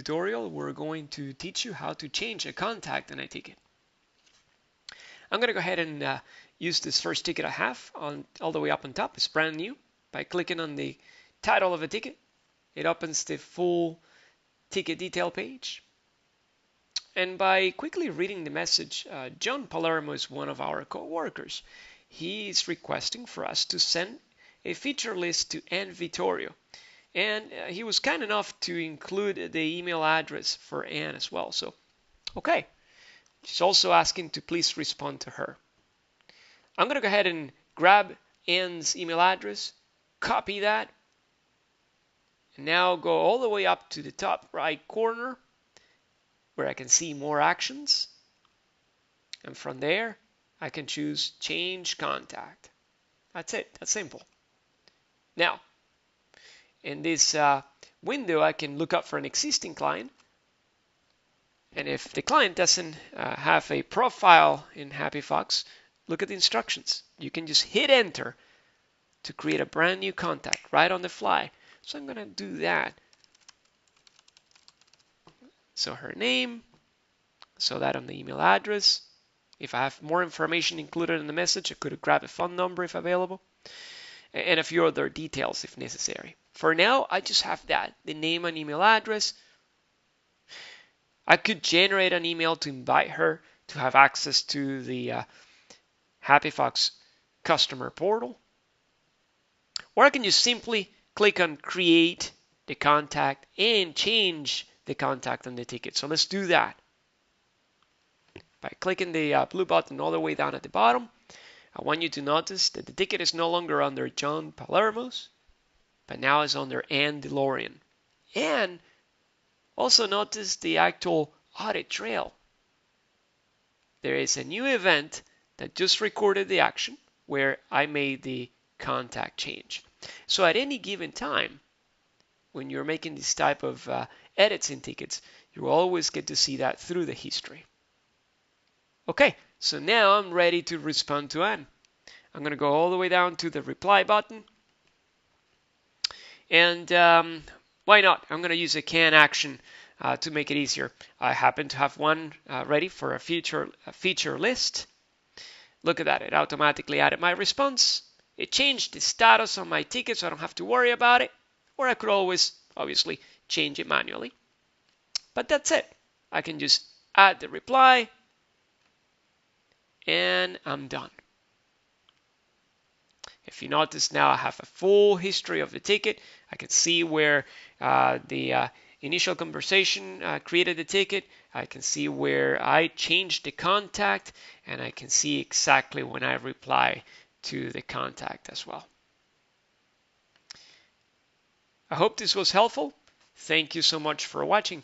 tutorial, we're going to teach you how to change a contact in a ticket. I'm going to go ahead and use this first ticket I have all the way up on top. It's brand new. By clicking on the title of a ticket, it opens the full ticket detail page. And by quickly reading the message, John Palermo is one of our co-workers. He is requesting for us to send a feature list to Ann Vittorio. And he was kind enough to include the email address for Ann as well. So, okay. She's also asking to please respond to her. I'm going to go ahead and grab Ann's email address, copy that, and now go all the way up to the top right corner where I can see more actions. And from there, I can choose change contact. That's it. That's simple. Now, in this window, I can look up for an existing client. And if the client doesn't have a profile in HappyFox, look at the instructions. You can just hit enter to create a brand new contact right on the fly. So I'm going to do that. So her name, so that on the email address. If I have more information included in the message, I could grab a phone number if available, and a few other details if necessary. For now, I just have that, the name and email address. I could generate an email to invite her to have access to the HappyFox customer portal. Or I can just simply click on create the contact and change the contact on the ticket. So let's do that. By clicking the blue button all the way down at the bottom, I want you to notice that the ticket is no longer under John Palermo's, but now is under Ann DeLorean. And also notice the actual audit trail. There is a new event that just recorded the action where I made the contact change. So at any given time, when you're making this type of edits in tickets, you always get to see that through the history. Okay, so now I'm ready to respond to Ann. I'm going to go all the way down to the reply button. And why not? I'm going to use a can action to make it easier. I happen to have one ready for a feature list. Look at that. It automatically added my response. It changed the status on my ticket so I don't have to worry about it. Or I could always, obviously, change it manually. But that's it. I can just add the reply. And I'm done. If you notice now, I have a full history of the ticket. I can see where the initial conversation created the ticket. I can see where I changed the contact, and I can see exactly when I reply to the contact as well. I hope this was helpful. Thank you so much for watching.